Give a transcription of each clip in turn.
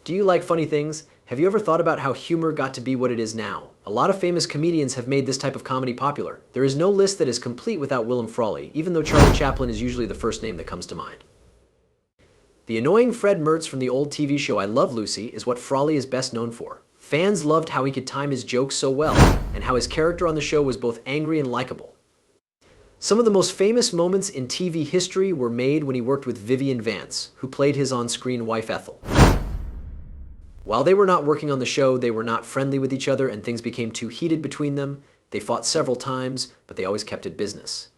Do you like funny things? Have you ever thought about how humor got to be what it is now? A lot of famous comedians have made this type of comedy popular. There is no list that is complete without Willaim Frawley, even though Charlie Chaplin is usually the first name that comes to mind. The annoying Fred Mertz from the old TV show I Love Lucy is what Frawley is best known for. Fans loved how he could time his jokes so well, and how his character on the show was both angry and likable. Some of the most famous moments in TV history were made when he worked with Vivian Vance, who played his on-screen wife Ethel. While they were not working on the show, they were not friendly with each other and things became too heated between them. They fought several times, but they always kept it business.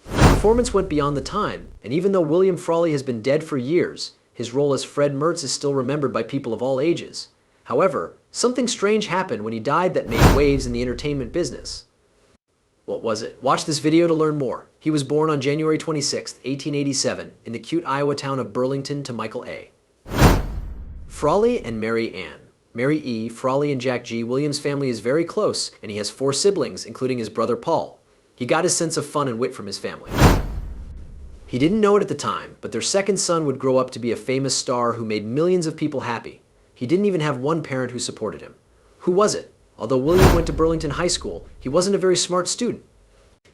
The performance went beyond the time, and even though Willaim Frawley has been dead for years, his role as Fred Mertz is still remembered by people of all ages. However, something strange happened when he died that made waves in the entertainment business. What was it? Watch this video to learn more. He was born on January 26, 1887, in the cute Iowa town of Burlington to Michael A. Frawley and Mary Ann. Mary E., Frawley and Jack G. Williams' family is very close, and he has 4 siblings, including his brother Paul. He got his sense of fun and wit from his family. He didn't know it at the time, but their second son would grow up to be a famous star who made millions of people happy. He didn't even have one parent who supported him. Who was it? Although William went to Burlington High School, he wasn't a very smart student.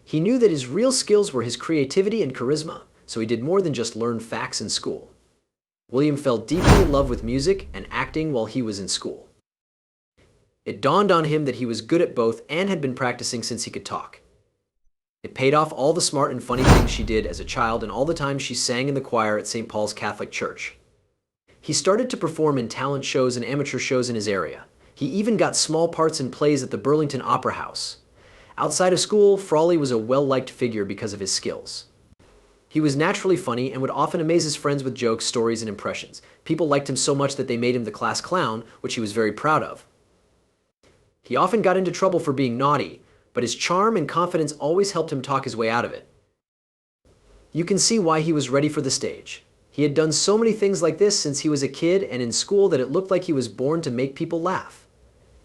He knew that his real skills were his creativity and charisma, so he did more than just learn facts in school. William fell deeply in love with music and acting while he was in school. It dawned on him that he was good at both and had been practicing since he could talk. It paid off all the smart and funny things she did as a child and all the time she sang in the choir at St. Paul's Catholic Church. He started to perform in talent shows and amateur shows in his area. He even got small parts in plays at the Burlington Opera House. Outside of school, Frawley was a well-liked figure because of his skills. He was naturally funny and would often amaze his friends with jokes, stories, and impressions. People liked him so much that they made him the class clown, which he was very proud of. He often got into trouble for being naughty, but his charm and confidence always helped him talk his way out of it. You can see why he was ready for the stage. He had done so many things like this since he was a kid and in school that it looked like he was born to make people laugh.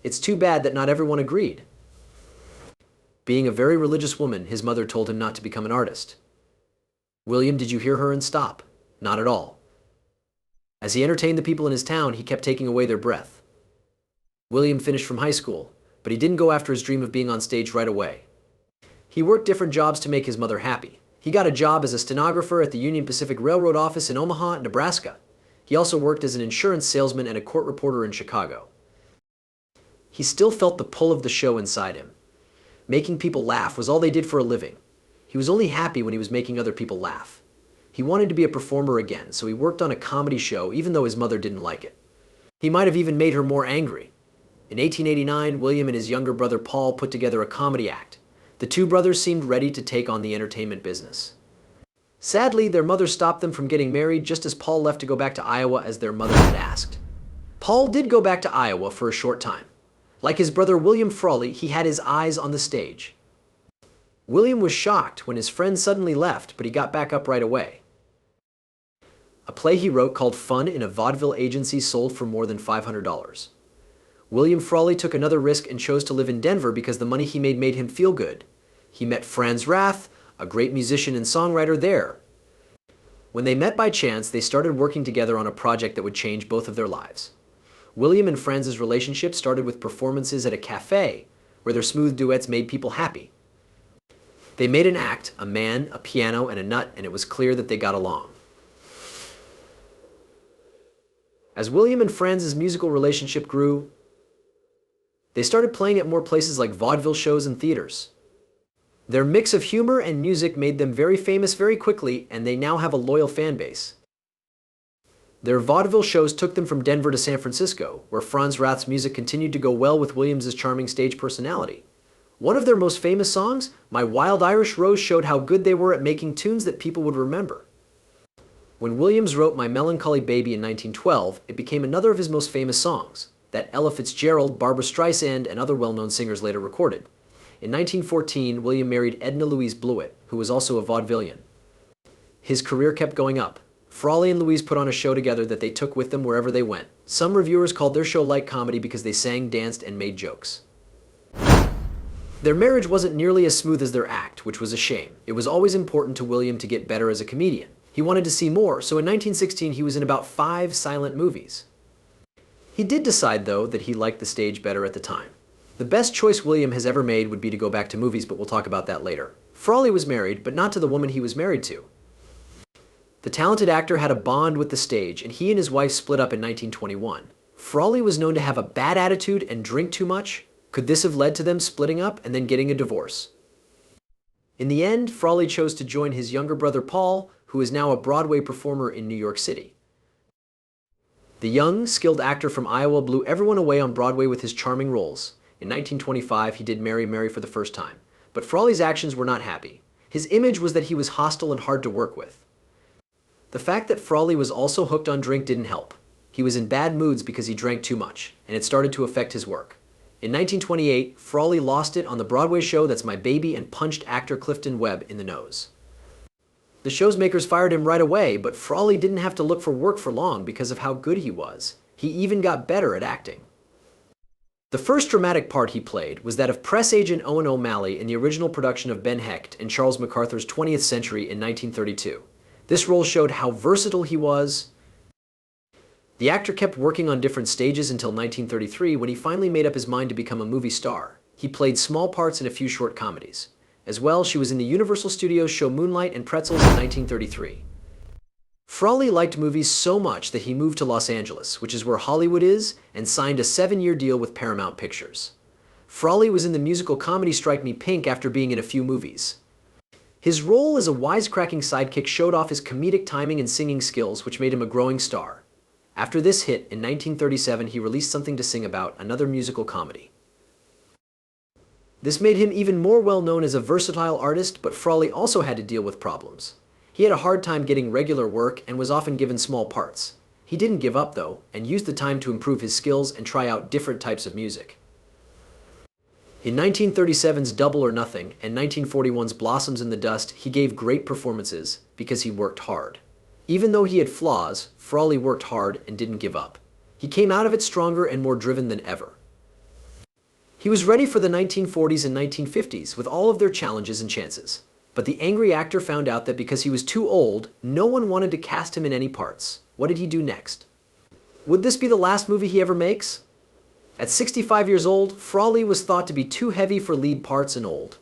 It's too bad that not everyone agreed. Being a very religious woman, his mother told him not to become an artist. William, did you hear her and stop? Not at all. As he entertained the people in his town, he kept taking away their breath. William finished from high school, but he didn't go after his dream of being on stage right away. He worked different jobs to make his mother happy. He got a job as a stenographer at the Union Pacific Railroad office in Omaha, Nebraska. He also worked as an insurance salesman and a court reporter in Chicago. He still felt the pull of the show inside him. Making people laugh was all they did for a living. He was only happy when he was making other people laugh. He wanted to be a performer again, so he worked on a comedy show even though his mother didn't like it. He might have even made her more angry. In 1889, William and his younger brother Paul put together a comedy act. The two brothers seemed ready to take on the entertainment business. Sadly, their mother stopped them from getting married just as Paul left to go back to Iowa as their mother had asked. Paul did go back to Iowa for a short time. Like his brother Willaim Frawley, he had his eyes on the stage. William was shocked when his friend suddenly left, but he got back up right away. A play he wrote called Fun in a Vaudeville Agency sold for more than $500. Willaim Frawley took another risk and chose to live in Denver because the money he made him feel good. He met Franz Rath, a great musician and songwriter there. When they met by chance, they started working together on a project that would change both of their lives. William and Franz's relationship started with performances at a cafe, where their smooth duets made people happy. They made an act, a man, a piano, and a nut, and it was clear that they got along. As William and Franz's musical relationship grew, they started playing at more places like vaudeville shows and theaters. Their mix of humor and music made them very famous very quickly, and they now have a loyal fan base. Their vaudeville shows took them from Denver to San Francisco, where Franz Rath's music continued to go well with Williams's charming stage personality. One of their most famous songs, My Wild Irish Rose, showed how good they were at making tunes that people would remember. When Williams wrote My Melancholy Baby in 1912, it became another of his most famous songs, that Ella Fitzgerald, Barbra Streisand, and other well-known singers later recorded. In 1914, William married Edna Louise Blewett, who was also a vaudevillian. His career kept going up. Frawley and Louise put on a show together that they took with them wherever they went. Some reviewers called their show light comedy because they sang, danced, and made jokes. Their marriage wasn't nearly as smooth as their act, which was a shame. It was always important to William to get better as a comedian. He wanted to see more, so in 1916 he was in about 5 silent movies. He did decide, though, that he liked the stage better at the time. The best choice Willaim has ever made would be to go back to movies, but we'll talk about that later. Frawley was married, but not to the woman he was married to. The talented actor had a bond with the stage, and he and his wife split up in 1921. Frawley was known to have a bad attitude and drink too much. Could this have led to them splitting up and then getting a divorce? In the end, Frawley chose to join his younger brother Paul, who is now a Broadway performer in New York City. The young, skilled actor from Iowa blew everyone away on Broadway with his charming roles. In 1925, he did Mary, Mary for the first time. But Frawley's actions were not happy. His image was that he was hostile and hard to work with. The fact that Frawley was also hooked on drink didn't help. He was in bad moods because he drank too much, and it started to affect his work. In 1928, Frawley lost it on the Broadway show That's My Baby and punched actor Clifton Webb in the nose. The show's makers fired him right away, but Frawley didn't have to look for work for long because of how good he was. He even got better at acting. The first dramatic part he played was that of press agent Owen O'Malley in the original production of Ben Hecht in Charles MacArthur's 20th Century in 1932. This role showed how versatile he was. The actor kept working on different stages until 1933 when he finally made up his mind to become a movie star. He played small parts in a few short comedies. As well, she was in the Universal Studios show Moonlight and Pretzels in 1933. Frawley liked movies so much that he moved to Los Angeles, which is where Hollywood is, and signed a 7-year deal with Paramount Pictures. Frawley was in the musical comedy Strike Me Pink after being in a few movies. His role as a wisecracking sidekick showed off his comedic timing and singing skills, which made him a growing star. After this hit, in 1937, he released Something to Sing About, another musical comedy. This made him even more well-known as a versatile artist, but Frawley also had to deal with problems. He had a hard time getting regular work and was often given small parts. He didn't give up, though, and used the time to improve his skills and try out different types of music. In 1937's Double or Nothing and 1941's Blossoms in the Dust, he gave great performances because he worked hard. Even though he had flaws, Frawley worked hard and didn't give up. He came out of it stronger and more driven than ever. He was ready for the 1940s and 1950s with all of their challenges and chances. But the angry actor found out that because he was too old, no one wanted to cast him in any parts. What did he do next? Would this be the last movie he ever makes? At 65 years old, Frawley was thought to be too heavy for lead parts and old.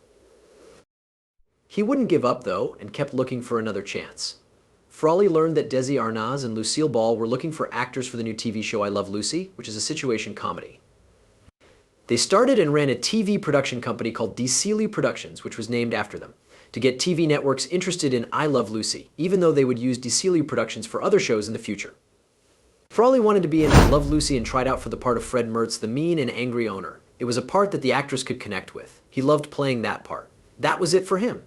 He wouldn't give up, though, and kept looking for another chance. Frawley learned that Desi Arnaz and Lucille Ball were looking for actors for the new TV show I Love Lucy, which is a situation comedy. They started and ran a TV production company called DeCelie Productions, which was named after them, to get TV networks interested in I Love Lucy, even though they would use DeCelie Productions for other shows in the future. Frawley wanted to be in I Love Lucy and tried out for the part of Fred Mertz, the mean and angry owner. It was a part that the actress could connect with. He loved playing that part. That was it for him.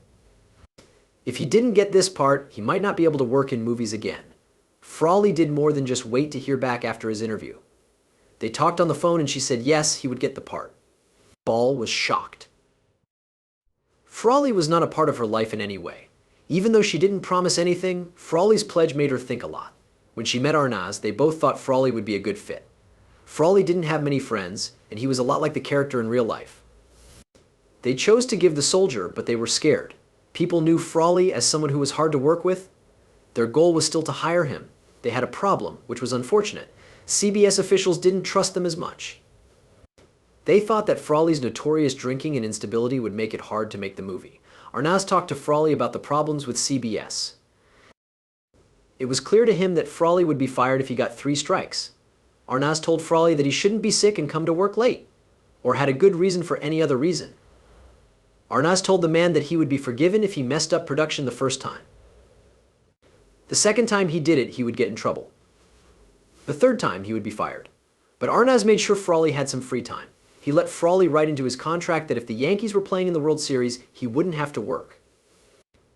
If he didn't get this part, he might not be able to work in movies again. Frawley did more than just wait to hear back after his interview. They talked on the phone and she said yes, he would get the part. Ball was shocked. Frawley was not a part of her life in any way. Even though she didn't promise anything, Frawley's pledge made her think a lot. When she met Arnaz, they both thought Frawley would be a good fit. Frawley didn't have many friends, and he was a lot like the character in real life. They chose to give the soldier, but they were scared. People knew Frawley as someone who was hard to work with. Their goal was still to hire him. They had a problem, which was unfortunate. CBS officials didn't trust them as much. They thought that Frawley's notorious drinking and instability would make it hard to make the movie. Arnaz talked to Frawley about the problems with CBS. It was clear to him that Frawley would be fired if he got 3 strikes. Arnaz told Frawley that he shouldn't be sick and come to work late, or had a good reason for any other reason. Arnaz told the man that he would be forgiven if he messed up production the first time. The second time he did it, he would get in trouble. The third time, he would be fired. But Arnaz made sure Frawley had some free time. He let Frawley write into his contract that if the Yankees were playing in the World Series, he wouldn't have to work.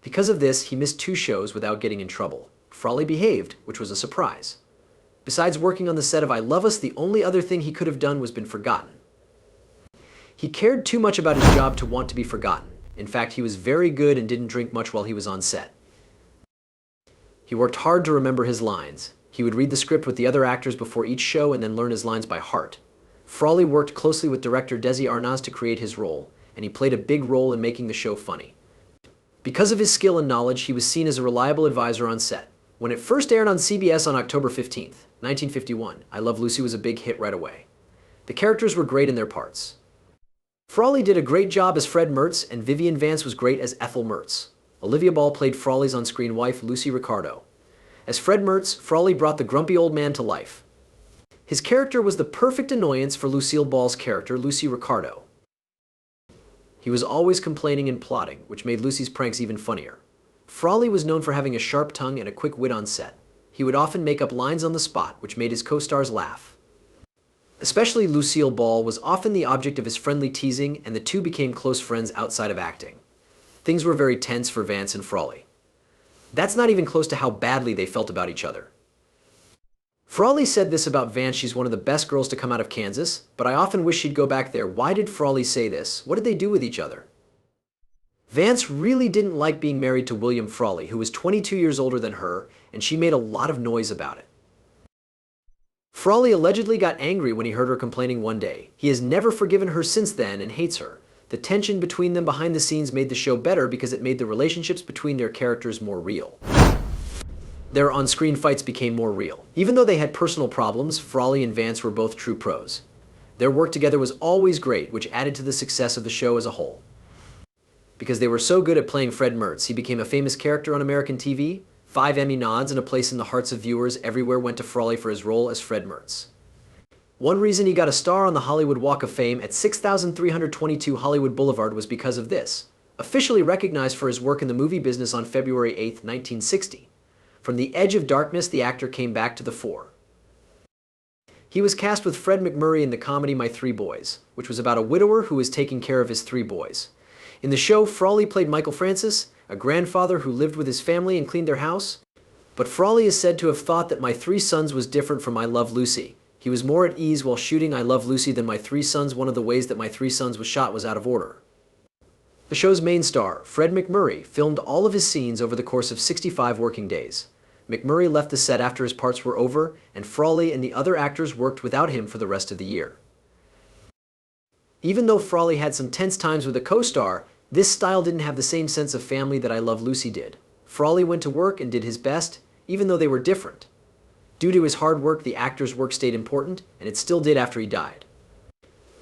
Because of this, he missed 2 shows without getting in trouble. Frawley behaved, which was a surprise. Besides working on the set of I Love Us, the only other thing he could have done was been forgotten. He cared too much about his job to want to be forgotten. In fact, he was very good and didn't drink much while he was on set. He worked hard to remember his lines. He would read the script with the other actors before each show and then learn his lines by heart. Frawley worked closely with director Desi Arnaz to create his role, and he played a big role in making the show funny. Because of his skill and knowledge, he was seen as a reliable advisor on set. When it first aired on CBS on October 15th, 1951, I Love Lucy was a big hit right away. The characters were great in their parts. Frawley did a great job as Fred Mertz, and Vivian Vance was great as Ethel Mertz. Olivia Ball played Frawley's on-screen wife, Lucy Ricardo. As Fred Mertz, Frawley brought the grumpy old man to life. His character was the perfect annoyance for Lucille Ball's character, Lucy Ricardo. He was always complaining and plotting, which made Lucy's pranks even funnier. Frawley was known for having a sharp tongue and a quick wit on set. He would often make up lines on the spot, which made his co-stars laugh. Especially Lucille Ball was often the object of his friendly teasing, and the two became close friends outside of acting. Things were very tense for Vance and Frawley. That's not even close to how badly they felt about each other. Frawley said this about Vance: she's one of the best girls to come out of Kansas, but I often wish she'd go back there. Why did Frawley say this? What did they do with each other? Vance really didn't like being married to Willaim Frawley, who was 22 years older than her, and she made a lot of noise about it. Frawley allegedly got angry when he heard her complaining one day. He has never forgiven her since then and hates her. The tension between them behind the scenes made the show better because it made the relationships between their characters more real. Their on-screen fights became more real. Even though they had personal problems, Frawley and Vance were both true pros. Their work together was always great, which added to the success of the show as a whole. Because they were so good at playing Fred Mertz, he became a famous character on American TV. 5 Emmy nods and a place in the hearts of viewers everywhere went to Frawley for his role as Fred Mertz. One reason he got a star on the Hollywood Walk of Fame at 6322 Hollywood Boulevard was because of this. Officially recognized for his work in the movie business on February 8, 1960. From the edge of darkness, the actor came back to the fore. He was cast with Fred MacMurray in the comedy My Three Boys, which was about a widower who was taking care of his 3 boys. In the show, Frawley played Michael Francis, a grandfather who lived with his family and cleaned their house. But Frawley is said to have thought that My Three Sons was different from I Love Lucy. He was more at ease while shooting I Love Lucy than My Three Sons. One of the ways that My Three Sons was shot was out of order. The show's main star, Fred MacMurray, filmed all of his scenes over the course of 65 working days. MacMurray left the set after his parts were over, and Frawley and the other actors worked without him for the rest of the year. Even though Frawley had some tense times with a co-star, this style didn't have the same sense of family that I Love Lucy did. Frawley went to work and did his best, even though they were different. Due to his hard work, the actor's work stayed important, and it still did after he died.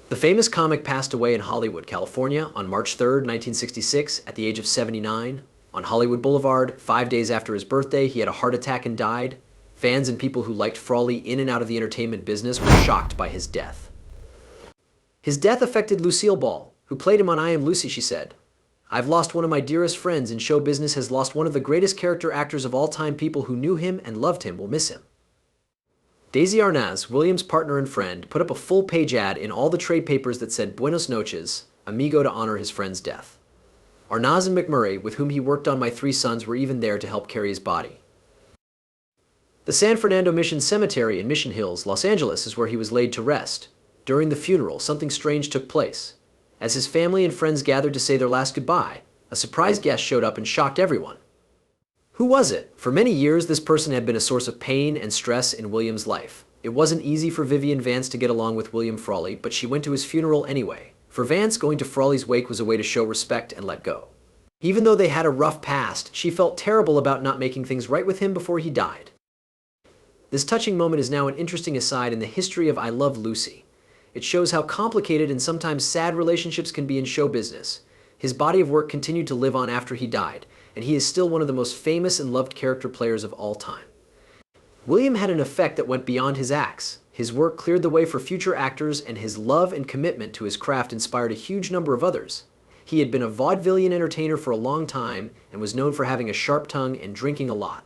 The famous comic passed away in Hollywood, California on March 3, 1966, at the age of 79. On Hollywood Boulevard, 5 days after his birthday, he had a heart attack and died. Fans and people who liked Frawley in and out of the entertainment business were shocked by his death. His death affected Lucille Ball, who played him on I Am Lucy. She said, "I've lost one of my dearest friends, and show business has lost one of the greatest character actors of all time. People who knew him and loved him will miss him." Daisy Arnaz, William's partner and friend, put up a full-page ad in all the trade papers that said "Buenos noches, amigo" to honor his friend's death. Arnaz and MacMurray, with whom he worked on My Three Sons, were even there to help carry his body. The San Fernando Mission Cemetery in Mission Hills, Los Angeles, is where he was laid to rest. During the funeral, something strange took place. As his family and friends gathered to say their last goodbye, a surprise guest showed up and shocked everyone. Who was it? For many years, this person had been a source of pain and stress in William's life. It wasn't easy for Vivian Vance to get along with Willaim Frawley, but she went to his funeral anyway. For Vance, going to Frawley's wake was a way to show respect and let go. Even though they had a rough past, she felt terrible about not making things right with him before he died. This touching moment is now an interesting aside in the history of I Love Lucy. It shows how complicated and sometimes sad relationships can be in show business. His body of work continued to live on after he died, and he is still one of the most famous and loved character players of all time. William had an effect that went beyond his acts. His work cleared the way for future actors, and his love and commitment to his craft inspired a huge number of others. He had been a vaudevillian entertainer for a long time and was known for having a sharp tongue and drinking a lot.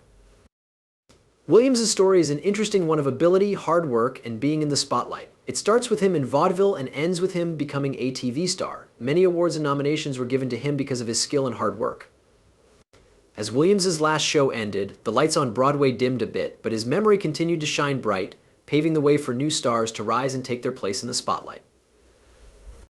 William's story is an interesting one of ability, hard work, and being in the spotlight. It starts with him in vaudeville and ends with him becoming a TV star. Many awards and nominations were given to him because of his skill and hard work. As Williams's last show ended, the lights on Broadway dimmed a bit, but his memory continued to shine bright, paving the way for new stars to rise and take their place in the spotlight.